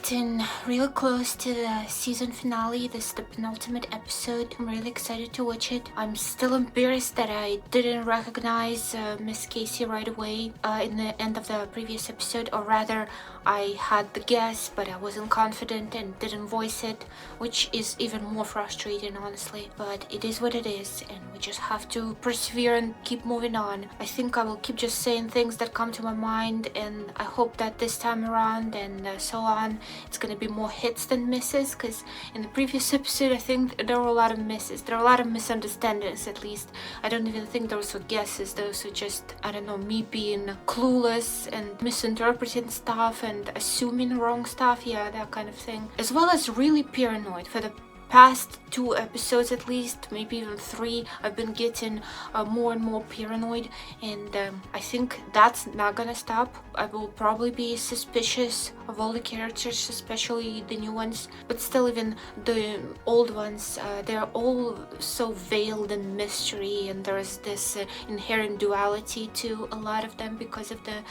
getting real close to the season finale. This is the penultimate episode. I'm really excited to watch it. I'm still embarrassed that I didn't recognize Miss Casey right away in the end of the previous episode, or rather I had the guess but I wasn't confident and didn't voice it, which is even more frustrating, honestly. But it is what it is, and we just have to persevere and keep moving on. I think I will keep just saying things that come to my mind, and I hope that this time around and so on it's gonna be more hits than misses, because in the previous episode I think there were a lot of misses. There were a lot of misunderstandings, at least. I don't even think those were guesses. Those were just, I don't know, me being clueless and misinterpreting stuff and assuming wrong stuff, yeah, that kind of thing. As well as really paranoid. For the past 2 episodes at least, maybe even 3, I've been getting more and more paranoid, and I think that's not gonna stop. I will probably be suspicious of all the characters, especially the new ones, but still even the old ones, they're all so veiled in mystery, and there's this inherent duality to a lot of them because of the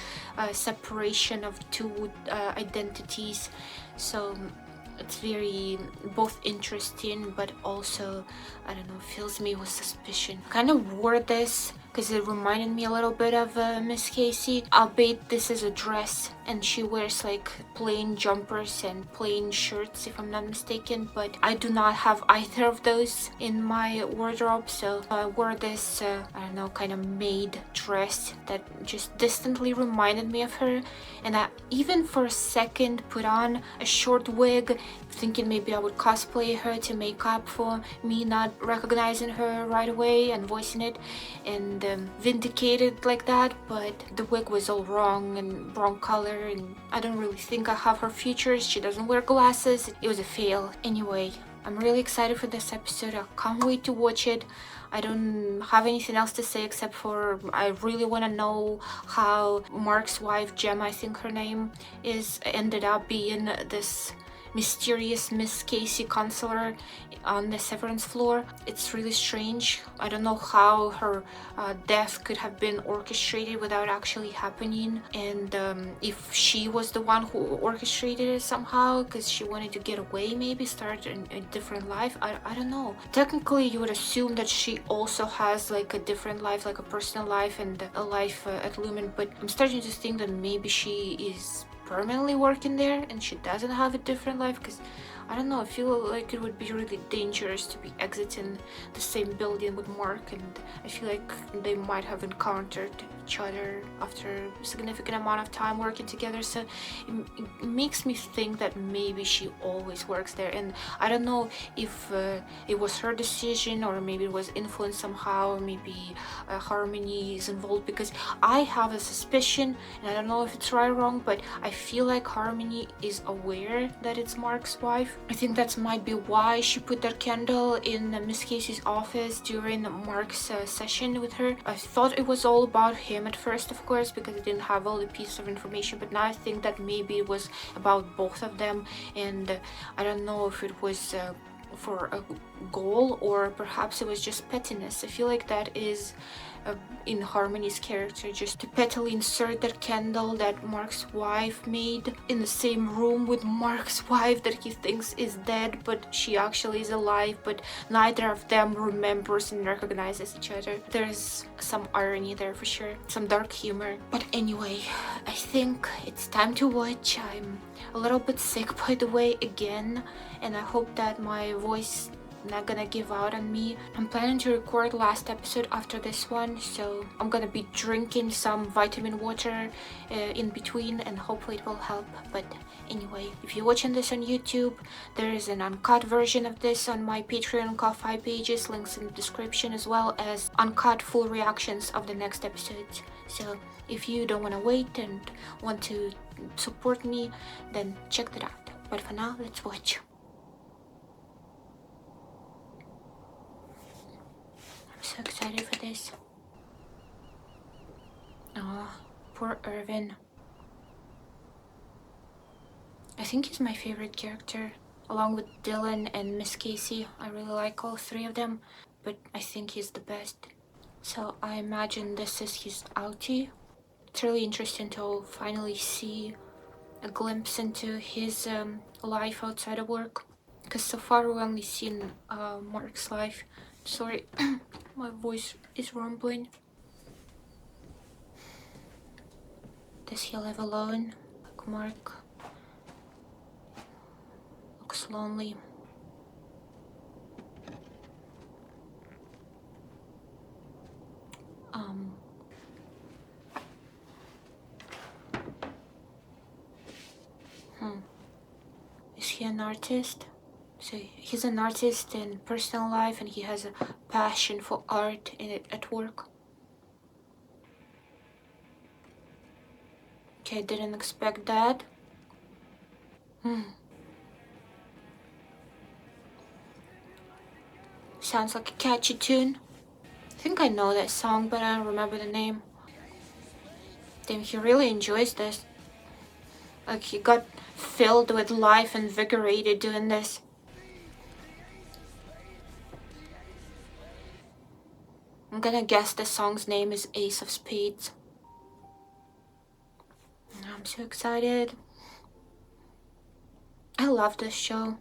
separation of 2 identities. So it's very both interesting but also, I don't know, fills me with suspicion. Kind of wore this because it reminded me a little bit of Miss Casey, albeit this is a dress and she wears like plain jumpers and plain shirts if I'm not mistaken, but I do not have either of those in my wardrobe, so I wore this I don't know, kind of maid dress that just distantly reminded me of her, and I even for a second put on a short wig thinking maybe I would cosplay her to make up for me not recognizing her right away and voicing it, and vindicated like that, but the wig was all wrong and wrong color, and I don't really think I have her features. She doesn't wear glasses. It was a fail. Anyway, I'm really excited for this episode. I can't wait to watch it. I don't have anything else to say except for I really want to know how Mark's wife, Gemma, I think her name is, ended up being this mysterious Miss Casey counselor on the Severance floor. It's really strange. I don't know how her death could have been orchestrated without actually happening, and if she was the one who orchestrated it somehow because she wanted to get away, maybe start a different life. I don't know. Technically you would assume that she also has like a different life, like a personal life and a life at Lumen, but I'm starting to think that maybe she is permanently working there and she doesn't have a different life, because I don't know, I feel like it would be really dangerous to be exiting the same building with Mark, and I feel like they might have encountered each other after a significant amount of time working together, so it makes me think that maybe she always works there, and I don't know if it was her decision or maybe it was influenced somehow, maybe Harmony is involved, because I have a suspicion, and I don't know if it's right or wrong, but I feel like Harmony is aware that it's Mark's wife. I think that might be why she put that candle in Miss Casey's office during Mark's session with her. I thought it was all about him at first, of course, because it didn't have all the pieces of information, but now I think that maybe it was about both of them, and I don't know if it was for a goal or perhaps it was just pettiness. I feel like that is in Harmony's character, just to pettily insert that candle that Mark's wife made in the same room with Mark's wife that he thinks is dead, but she actually is alive, but neither of them remembers and recognizes each other. There's some irony there for sure, some dark humor. But anyway, I think it's time to watch. I'm a little bit sick, by the way, again, and I hope that my voice not gonna give out on me. I'm planning to record last episode after this one, so I'm gonna be drinking some vitamin water in between, and hopefully it will help. But anyway, if you're watching this on YouTube, there is an uncut version of this on my Patreon and Ko-Fi pages, links in the description, as well as uncut full reactions of the next episodes. So if you don't want to wait and want to support me, then check that out. But for now, let's watch. So excited for this. Oh, poor Irvin. I think he's my favorite character, along with Dylan and Miss Casey. I really like all 3 of them, but I think he's the best. So I imagine this is his outie. It's really interesting to finally see a glimpse into his life outside of work. Because so far we've only seen Mark's life. Sorry, my voice is rumbling. Does he live alone? Like Mark looks lonely. Is he an artist? So he's an artist in personal life and he has a passion for art at work. Okay, didn't expect that. Sounds like a catchy tune. I think I know that song, but I don't remember the name. Damn, he really enjoys this. Like he got filled with life, invigorated doing this. I'm gonna guess the song's name is Ace of Spades. I'm so excited. I love this show.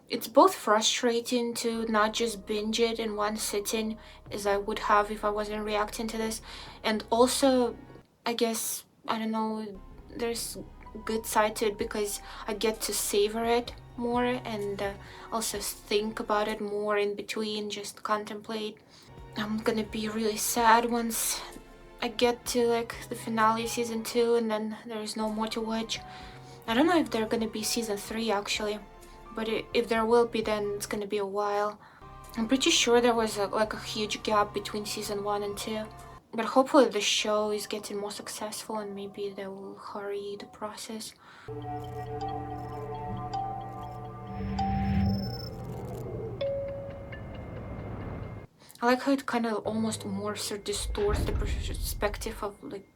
It's both frustrating to not just binge it in one sitting as I would have if I wasn't reacting to this, and also, I guess, I don't know, there's good side to it because I get to savor it more and also think about it more in between, just contemplate. I'm gonna be really sad once I get to like the finale of season 2 and then there's no more to watch. I don't know if there's gonna be season 3 actually, but if there will be, then it's gonna be a while. I'm pretty sure there was like a huge gap between season 1 and 2. But hopefully the show is getting more successful and maybe they will hurry the process. I like how it kind of almost morphs or distorts the perspective of like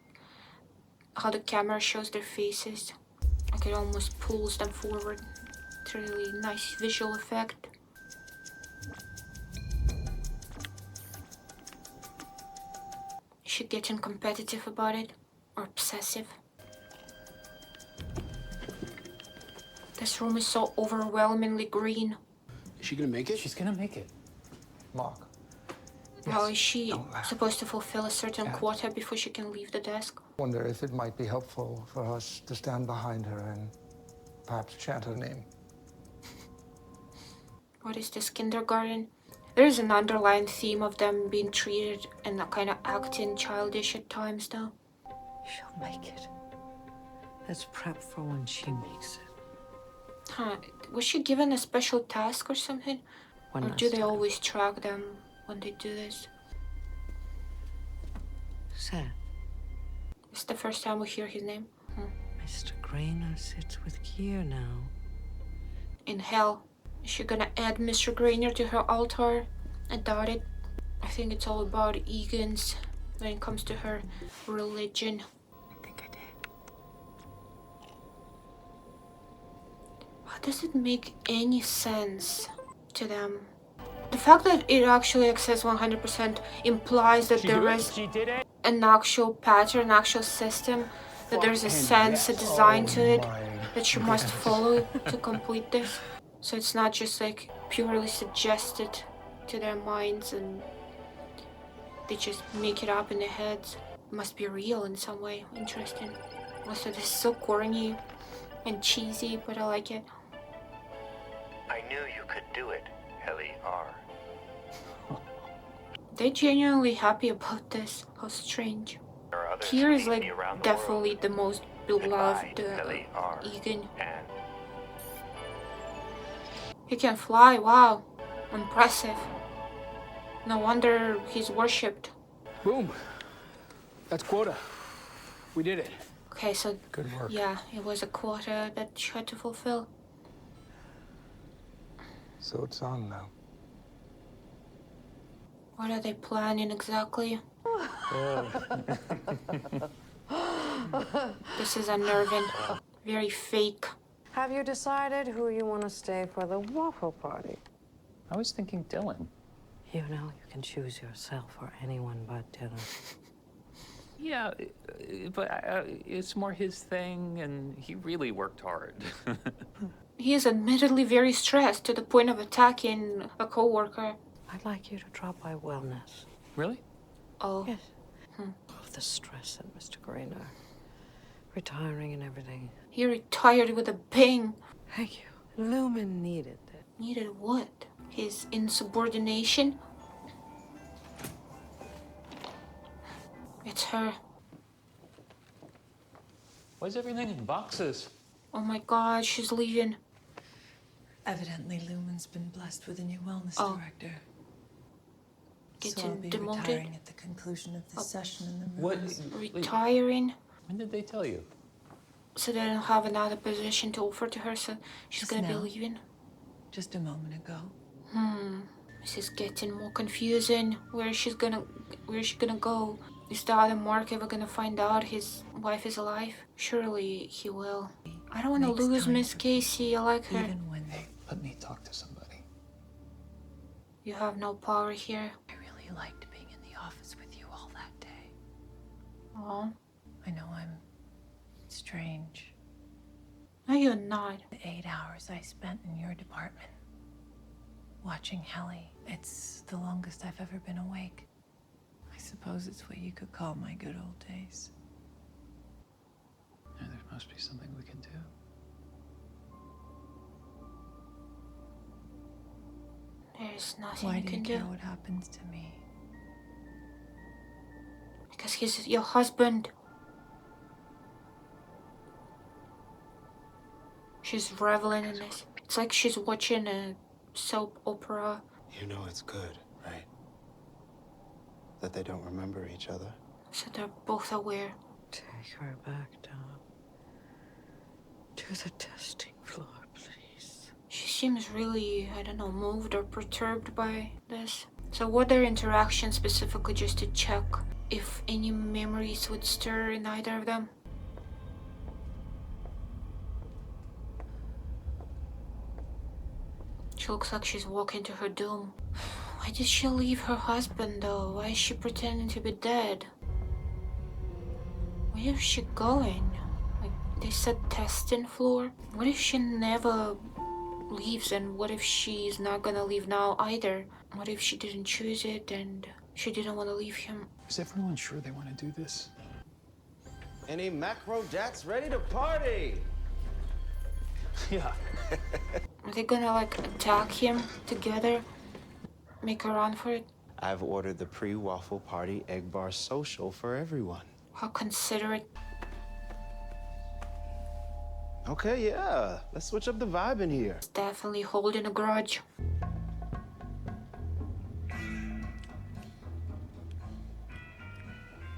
how the camera shows their faces. Like it almost pulls them forward. It's a really nice visual effect. Is she getting competitive about it? Or obsessive? This room is so overwhelmingly green. Is she gonna make it? She's gonna make it. Mark. Well, is she supposed to fulfill a certain quota before she can leave the desk? Wonder if it might be helpful for us to stand behind her and perhaps chant her name. What is this, kindergarten? There is an underlying theme of them being treated and kind of acting childish at times, though. She'll make it. Let's prep for when she makes it. Huh, was she given a special task or something? One Or last do they time. always track them when they do this? Sam, It's the first time we hear his name. Mr. Grainer sits with Kier now. In hell. Is she gonna add Mr. Grainer to her altar? I doubt it. I think it's all about Egan's when it comes to her religion. I think I did. How does it make any sense to them? The fact that it actually access 100% implies that there is an actual pattern, actual system, that there's a sense, a design to it that she must follow to complete this. So it's not just like purely suggested to their minds and they just make it up in their heads. It must be real in some way. Interesting. Also, this is so corny and cheesy, but I like it. I knew you could do it, Ellie R. They're genuinely happy about this. How strange. There are others Kier who is need like me around the definitely world. the most Goodbye, beloved Ellie R. Egan. And He can fly, wow. Impressive. No wonder he's worshipped. Boom. That's quota. We did it. Okay, so Good work. yeah, it was a quota that she had to fulfill. So it's on now. What are they planning exactly? This is unnerving. Very fake. Have you decided who you want to stay for the waffle party? I was thinking Dylan. You know, you can choose yourself or anyone but Dylan. Yeah, but it's more his thing, and he really worked hard. He is admittedly very stressed to the point of attacking a coworker. I'd like you to drop by wellness. Really? Oh. Yes. Of the stress at Mr. Grainer. Retiring and everything. He retired with a bang. Thank you. Lumen needed it. Needed what? His insubordination? It's her. Why is everything in boxes? Oh my god, she's leaving. Evidently, Lumen's been blessed with a new wellness director. So I'll Getting be demoted? retiring at the conclusion of this session in the What? rooms. Retiring? When did they tell you? So they don't have another position to offer to her, so she's Just gonna be now. leaving? Just a moment ago. This is getting more confusing. Where is she gonna go? Is the other Mark ever gonna find out his wife is alive? Surely he will. I don't wanna Makes lose time Miss for Casey. I like her. Even when Hey, let me talk to somebody. You have no power here. I really liked being in the office with you all that day. Oh. I know I'm strange. No, you're not. The 8 hours I spent in your department watching Helly, it's the longest I've ever been awake. I suppose it's what you could call my good old days. Yeah, there must be something we can do. There's nothing Why you do can you care do. what happens to me? Because he's your husband. She's reveling in this. It's like she's watching a soap opera. You know it's good, right? That they don't remember each other. So they're both aware. Take her back down to the testing floor, please. She seems really, I don't know, moved or perturbed by this. So what their interaction specifically, just to check if any memories would stir in either of them? She looks like she's walking to her doom. Why did she leave her husband though? Why is she pretending to be dead? Where is she going? Like, they said testing floor? What if she never leaves, and what if she's not gonna leave now either? What if she didn't choose it and she didn't want to leave him? Is everyone sure they want to do this? Any macro jats ready to party? Yeah. Are they gonna like attack him together? Make a run for it? I've ordered the pre-waffle party egg bar social for everyone. How considerate. Okay, yeah. Let's switch up the vibe in here. It's definitely holding a grudge.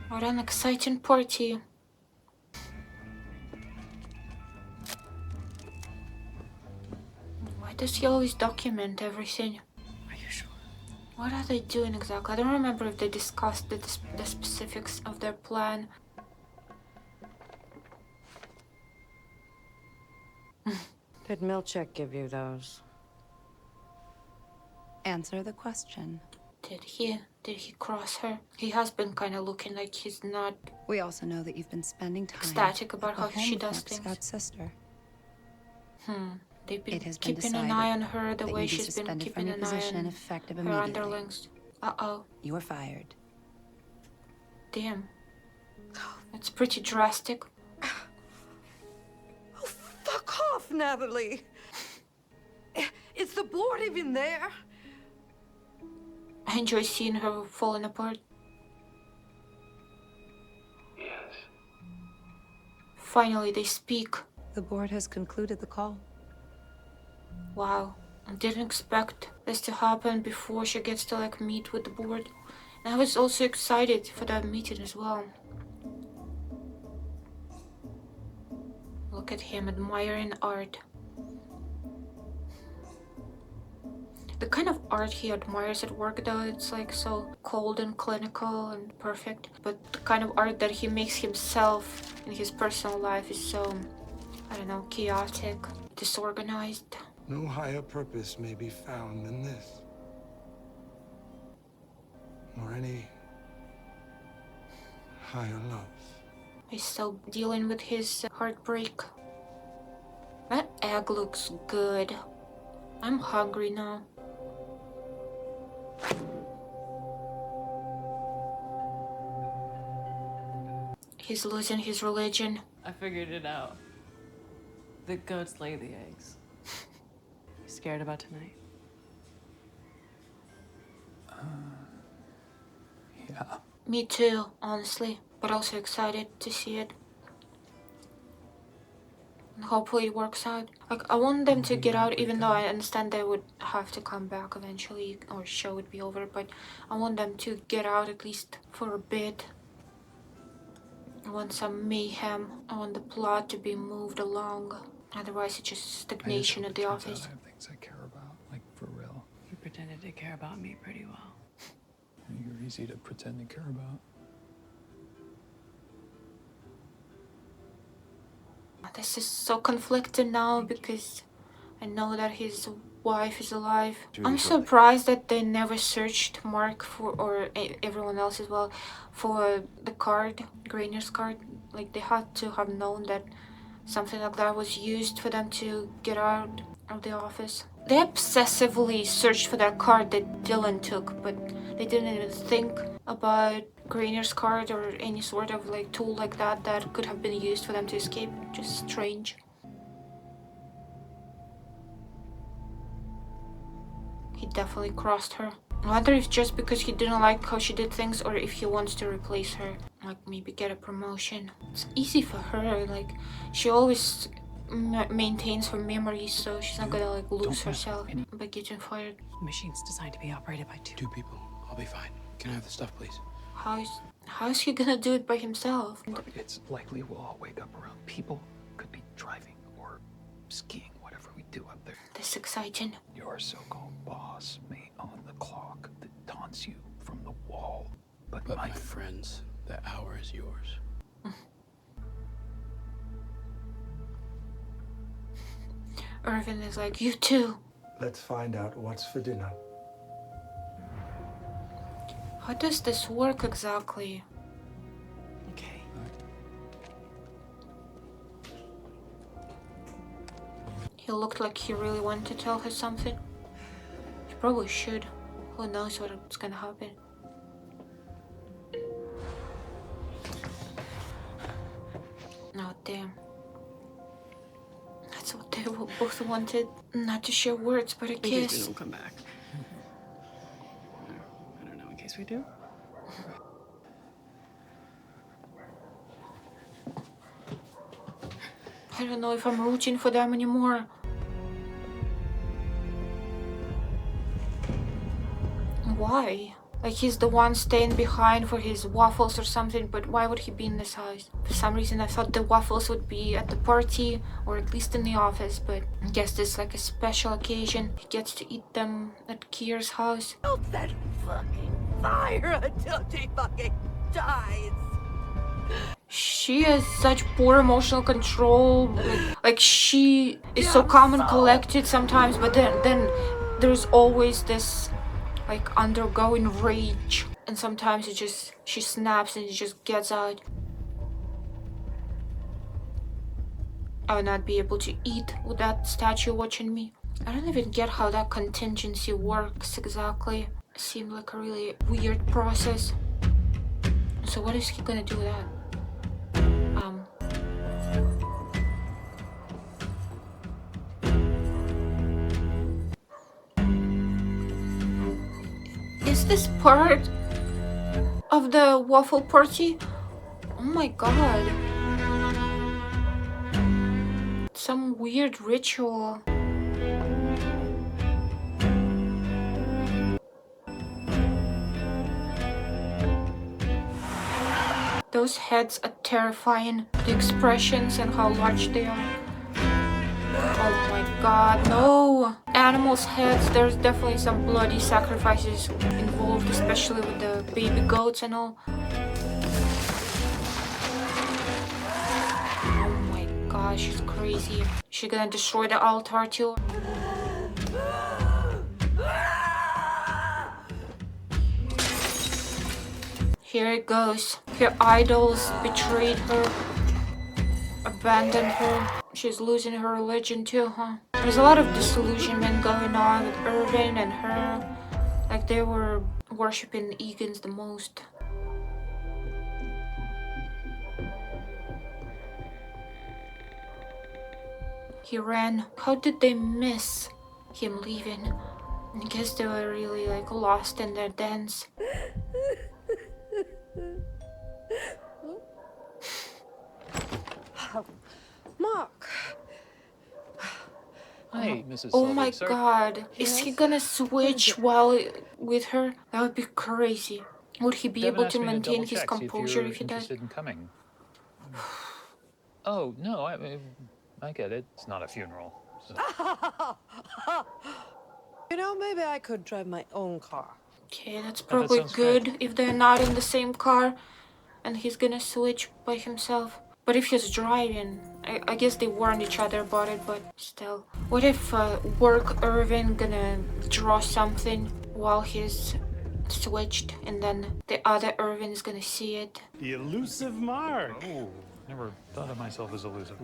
What an exciting party. Why does he always document everything? Are you sure? What are they doing exactly? I don't remember if they discussed the specifics of their plan. Did Milchek give you those? Answer the question. Did he cross her? He has been kind of looking like he's not We also know that you've been spending time ecstatic about at the how home she of does Mark things. Scott's sister. They've been It has been keeping an decided eye on her the that way you'd be she's been suspended keeping from your an eye position on effective her immediately. underlings. Uh-oh. You are fired. Damn. That's pretty drastic. Oh, fuck off, Natalie! Is the board even there? I enjoy seeing her falling apart. Yes. Finally, they speak. The board has concluded the call. Wow. I didn't expect this to happen before she gets to like meet with the board. And I was also excited for that meeting as well. Look at him admiring art. The kind of art he admires at work though, it's like so cold and clinical and perfect. But the kind of art that he makes himself in his personal life is so, I don't know, chaotic, disorganized. No higher purpose may be found than this. Nor any higher love. He's still dealing with his heartbreak. That egg looks good. I'm hungry now. He's losing his religion. I figured it out. The goats lay the eggs. You scared about tonight? Yeah. Me too, honestly. But also excited to see it. And hopefully it works out. Like, I want them to get out, even though I understand they would have to come back eventually, or show would be over, but I want them to get out at least for a bit. I want some mayhem. I want the plot to be moved along. Otherwise it's just stagnation at the office. I have things I care about, like for real. You pretended to care about me pretty well. You're easy to pretend to care about. This is so conflicting now because I know that his wife is alive. I'm surprised that they never searched Mark for, or everyone else as well, for the card, Grainer's card. Like, they had to have known that something like that was used for them to get out of the office. They obsessively searched for that card that Dylan took, but they didn't even think about Grainer's card or any sort of like tool like that that could have been used for them to escape. Just strange. He definitely crossed her. I wonder if just because he didn't like how she did things, or if he wants to replace her. Like, maybe get a promotion. It's easy for her, like, she always maintains her memories, so she's not gonna like lose herself by getting fired. The machine's designed to be operated by two. Two people. I'll be fine. Can I have the stuff, please? How is he gonna do it by himself? Look, it's likely we'll all wake up around people. Could be driving or skiing, whatever we do up there. This is exciting. Your so-called boss may own the clock that taunts you from the wall. But my friends, the hour is yours. Irvin is like, you too. Let's find out what's for dinner. How does this work exactly? Okay. He looked like he really wanted to tell her something. He probably should. Who knows what's gonna happen. Oh, damn. That's what they both wanted. Not to share words, but a In case we kiss. don't come back. I don't know, in case we do. I don't know if I'm rooting for them anymore. Why? Like, he's the one staying behind for his waffles or something, but why would he be in this house? For some reason I thought the waffles would be at the party, or at least in the office, but I guess this is like a special occasion. He gets to eat them at Kier's house. Don't set fucking fire until she fucking dies. She has such poor emotional control. Like she is so calm and collected sometimes, but then there's always this like undergoing rage, and sometimes she snaps and it just gets out. I would not be able to eat with that statue watching me. I don't even get how that contingency works exactly. It seemed like a really weird process. So what is he gonna do with that? Is this part of the waffle party? Oh my god. Some weird ritual. Those heads are terrifying. The expressions and how large they are. Oh my god, no! Animals' heads, there's definitely some bloody sacrifices involved, especially with the baby goats and all. Oh my gosh, she's crazy. She gonna destroy the altar too? Here it goes. Her idols betrayed her, abandoned her. She's losing her religion too, huh? There's a lot of disillusionment going on with Irvin and her. Like they were worshipping Egan's the most. He ran. How did they miss him leaving? I guess they were really like lost in their dance. Mark. Hi, Mrs. Oh Sullivan. my Sorry. God. Is he gonna switch while with her? That would be crazy. Would he be Devon able asked to me maintain double his check, see composure you're if he does? interested in coming. Oh, no, I get it. It's not a funeral. So. You know, maybe I could drive my own car. Okay, that's that probably sounds good great. if they're not in the same car and he's gonna switch by himself. But if he's driving, I guess they warned each other about it, but still. What if work Irvin gonna draw something while he's switched and then the other Irvin's gonna see it? The elusive Mark. Oh, never thought of myself as elusive.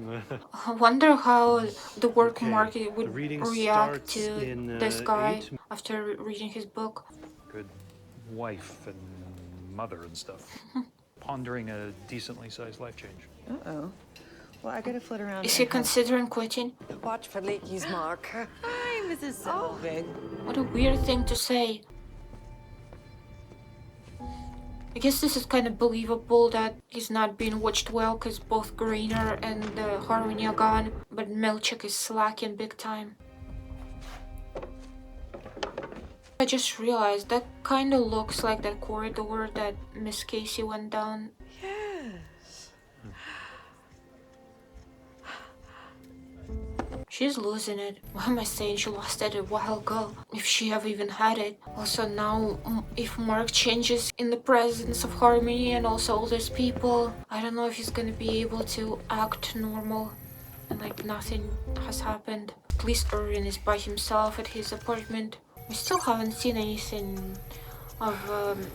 I wonder how the work Okay, market would the reading react starts to in, this guy 8 after reading his book. Good wife and mother and stuff. Pondering a decently sized life change. Uh-oh. Well, I gotta flit around. Is he considering quitting? Watch for leakies, Mark. Hi, Mrs. Selvig. What a weird thing to say. I guess this is kind of believable that he's not being watched well because both Grainer and Harmony are gone, but Milchik is slacking big time. I just realized that kind of looks like that corridor that Miss Casey went down. Yes. She's losing it. Why am I saying she lost it a while ago? If she have even had it. Also now, if Mark changes in the presence of Harmony and also all these people, I don't know if he's gonna be able to act normal and like nothing has happened. At least Irvin is by himself at his apartment. We still haven't seen anything of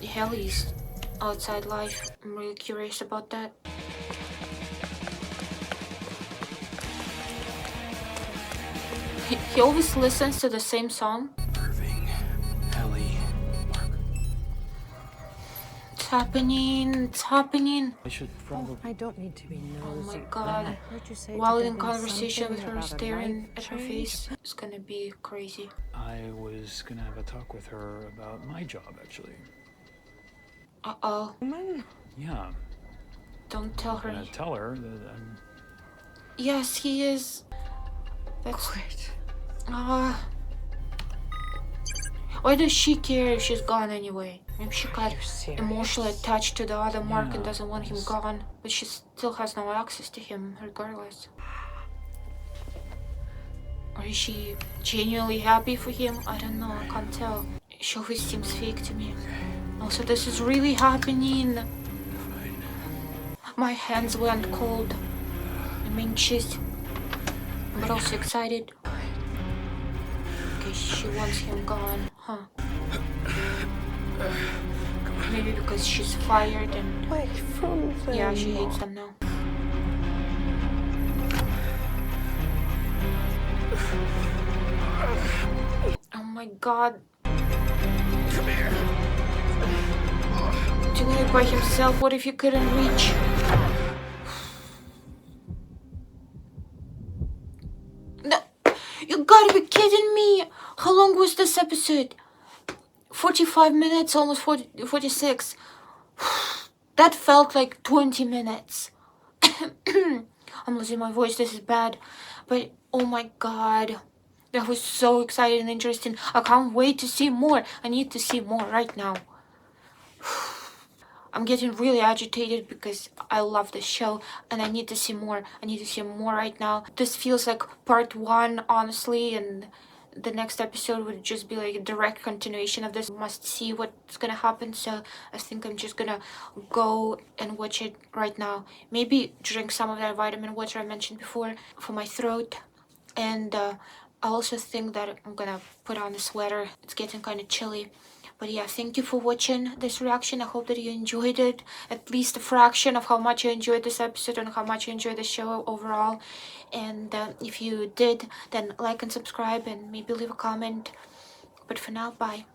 Helly's outside life. I'm really curious about that. He always listens to the same song. Irving, Ellie, Mark. It's happening. It's happening. I should probably. I don't need to be nosy. Oh my God. I heard you say While to in Devon conversation with something her, about a staring life at her change. face, it's gonna be crazy. I was gonna have a talk with her about my job, actually. Uh-oh. Yeah. Don't tell I'm her. gonna tell her that I'm. Yes, he is. That's... Quit. Why does she care if she's gone anyway? Maybe she got you serious? emotionally attached to the other Mark and Yeah, doesn't want him yes. gone. But she still has no access to him, regardless. Or is she genuinely happy for him? I don't know, I can't tell. She always seems fake to me. Also, this is really happening. My hands went cold. I'm anxious, but also excited. Okay, she wants him gone, huh? Maybe because she's fired and... Away from them. Yeah, she hates them now. Oh my God. Come here. Doing it by himself, what if he couldn't reach? No, you gotta be kidding me! How long was this episode? 45 minutes, almost 46. That felt like 20 minutes. I'm losing my voice, this is bad. But oh my God. That was so exciting and interesting. I can't wait to see more. I need to see more right now. I'm getting really agitated because I love this show and I need to see more. I need to see more right now. This feels like part 1, honestly, and the next episode would just be like a direct continuation of this. Must see what's gonna happen, so I think I'm just gonna go and watch it right now. Maybe drink some of that vitamin water I mentioned before for my throat. And I also think that I'm gonna put on a sweater. It's getting kind of chilly. But yeah, thank you for watching this reaction. I hope that you enjoyed it, at least a fraction of how much you enjoyed this episode and how much you enjoyed the show overall. And if you did, then like and subscribe and maybe leave a comment. But for now, bye.